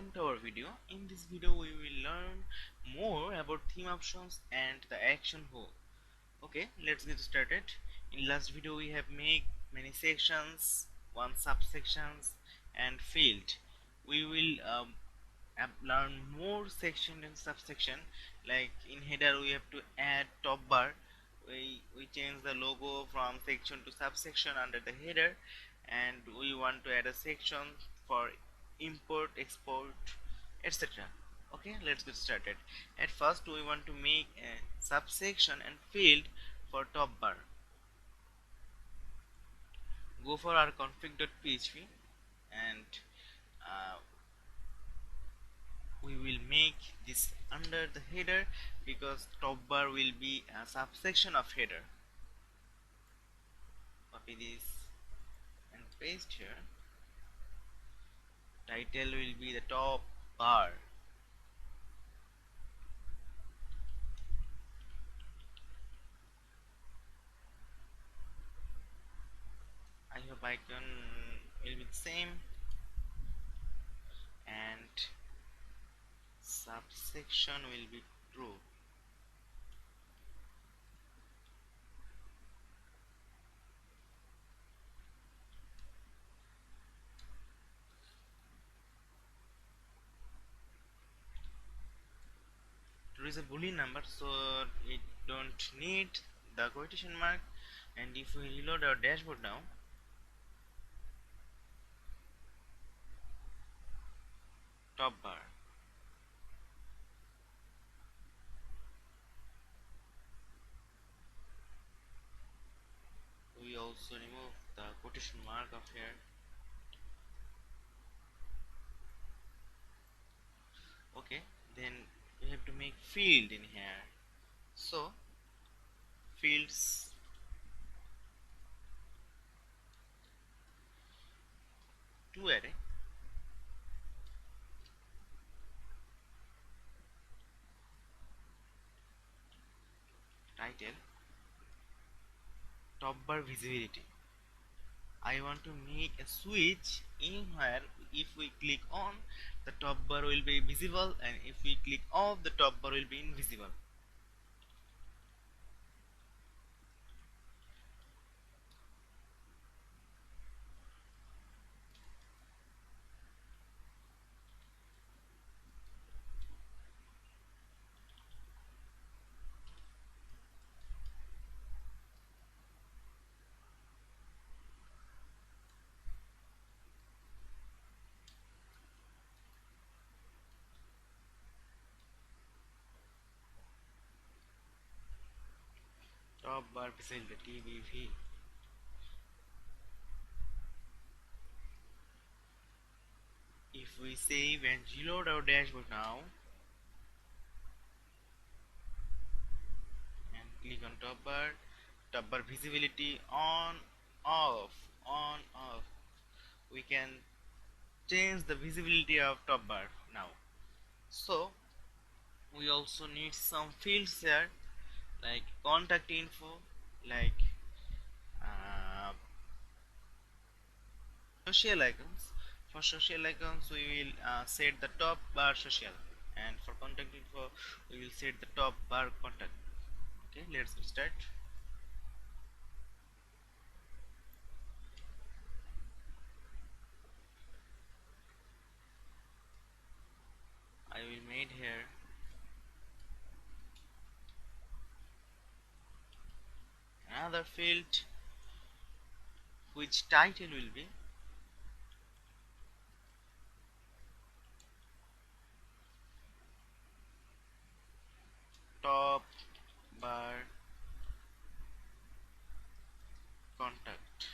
welcome to our video. In this video we will learn more about theme options and the action hook. Okay, let's get started. In last video we have made many sections, one subsections and field. We will learn more section and subsection. Like in header we have to add top bar. We change the logo from section to subsection under the header, and we want to add a section for import, export, etc. Okay, let's get started. At first we want to make a subsection and field for top bar. Go for our config.php, and uh, we will make this under the header because top bar will be a subsection of header. Copy this and paste here. Title will be the top bar. I hope icon will be the same, and subsection will be true. There is a boolean number, so it don't need the quotation mark. And if we reload our dashboard now, top bar, we also remove the quotation mark of here. Okay, then we have to make field in here. So fields, to array, title, top bar visibility. I want to make a switch in where if we click on, the top bar will be visible, and if we click off, the top bar will be invisible. Top bar visibility TBV. If we save and reload our dashboard now and click on top bar visibility on, off, we can change the visibility of top bar now. So we also need some fields here, like contact info, like uh, social icons. For social icons we will set the top bar social, and for contact info we will set the top bar contact. Okay, let's start. I will made here another field which title will be top bar contact.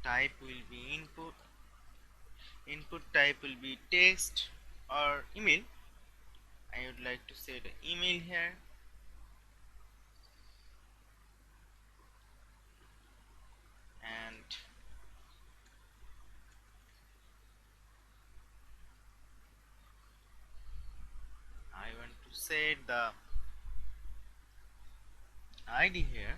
Type will be input type will be text or email. I would like to set an email here, and I want to set the ID here.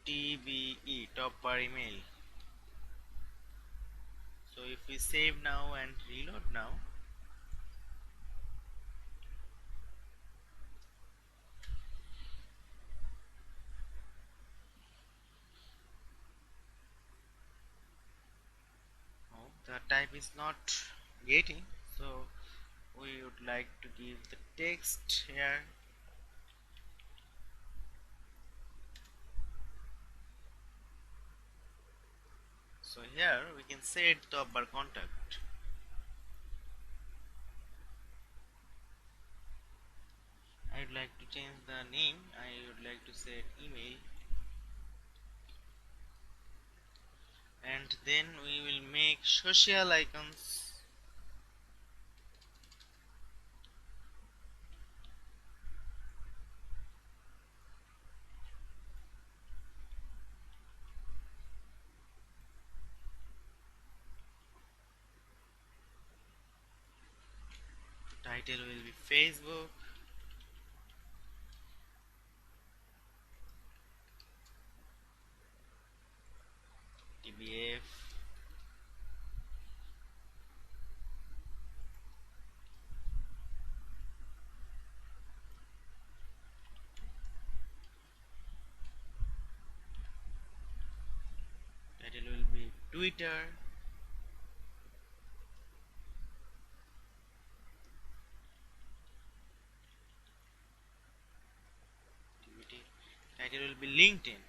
TBE, top bar email. So if we save now and reload now, oh, the type is not getting. So we would like to give the text here. So here we can set top bar contact. I would like to change the name. I would like to set email, and then we will make social icons. Title will be Facebook, TBF, title will be Twitter, activity. Title will be LinkedIn.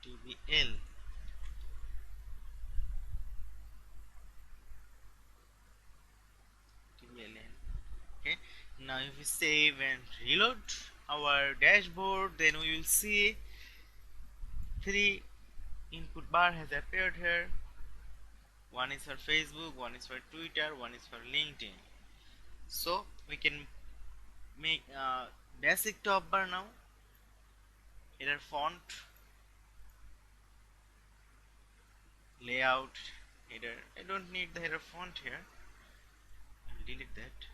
TBL. TBLN. Okay. Now if we save and reload our dashboard, then we will see three input bar has appeared here. One is for Facebook, one is for Twitter, one is for LinkedIn. So we can make a basic top bar now. Header font, layout, header. I don't need the header font here. I'll delete that.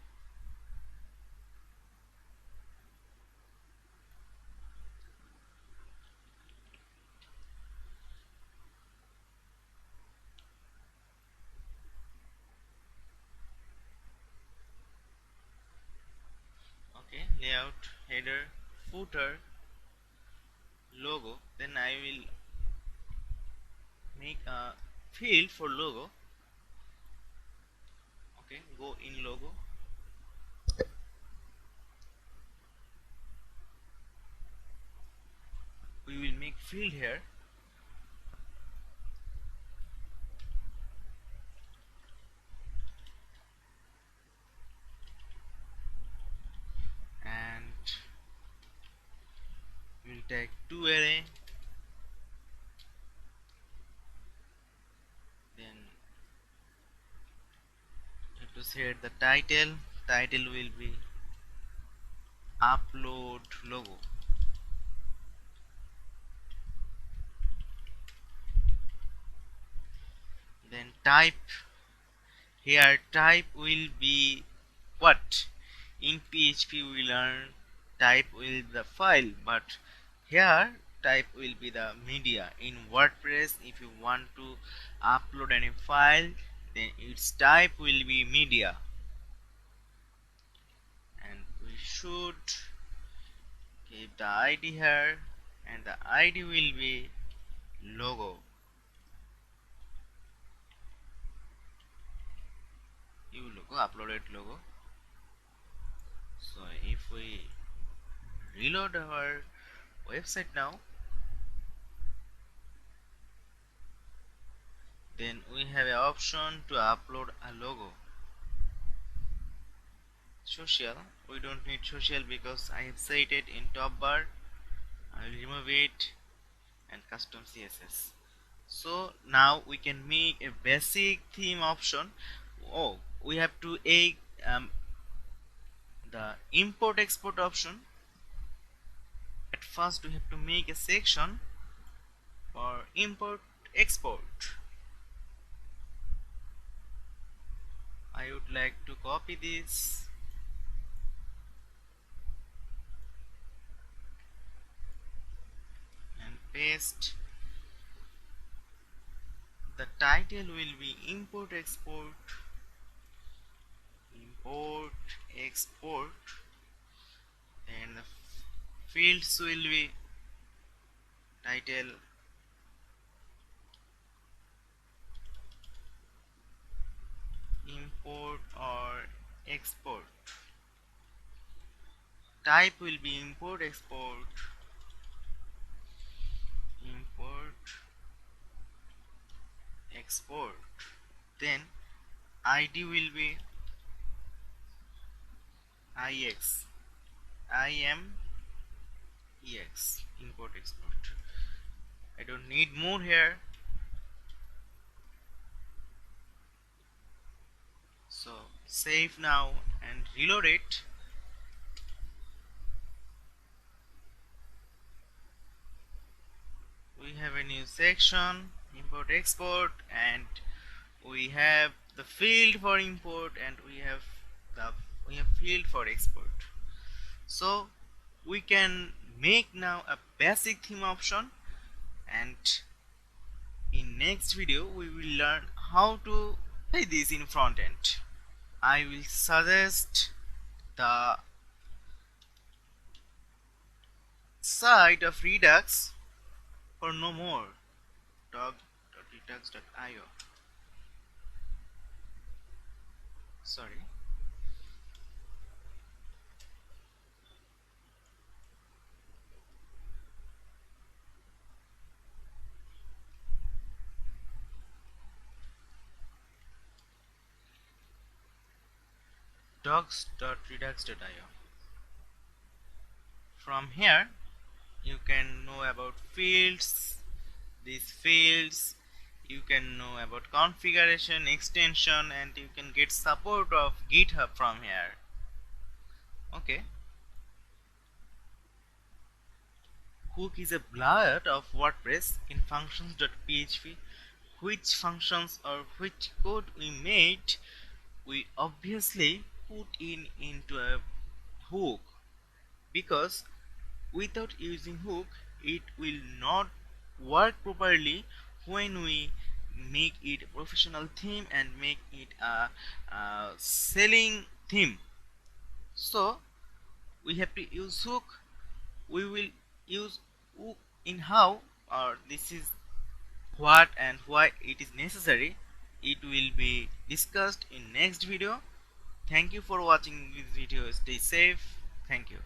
Okay, layout, header, footer, logo. Then I will make a field for logo. Okay, go in logo. We will make field here, and we'll take two array. Then you have to set the title. Title will be upload logo. Then type. Here type will be what? In PHP we learn type will be the file, but here type will be the media. In WordPress, if you want to upload any file, then its type will be media, and we should keep the ID here, and the ID will be logo. You logo, uploaded logo. So if we reload our website now, then we have an option to upload a logo. Social, we don't need social because I have set it in top bar. I will remove it, and custom CSS. So now we can make a basic theme option. Oh, we have to add the import export option. At first we have to make a section for import export. I would like to copy this and paste. The title will be import export, and the fields will be title, import or export. Type will be import export, import export. Then ID will be ix, ex, import export. I don't need more here, so save now and reload it. We have a new section, import export, and we have the field for import, and the we have field for export. So we can make now a basic theme option, and in next video we will learn how to apply this in front end. I will suggest the site of Redux for no more. Redux.io. Sorry. docs.redux.io. From here you can know about fields, these fields, you can know about configuration, extension, and you can get support of GitHub from here. Okay. Hook is a block of WordPress in functions.php. Which functions or which code we made, we obviously put into a hook, because without using hook it will not work properly when we make it a professional theme and make it a selling theme. So we have to use hook. We will use hook in how, or this is what and why it is necessary. It will be discussed in next video. Thank you for watching this video. Stay safe. Thank you.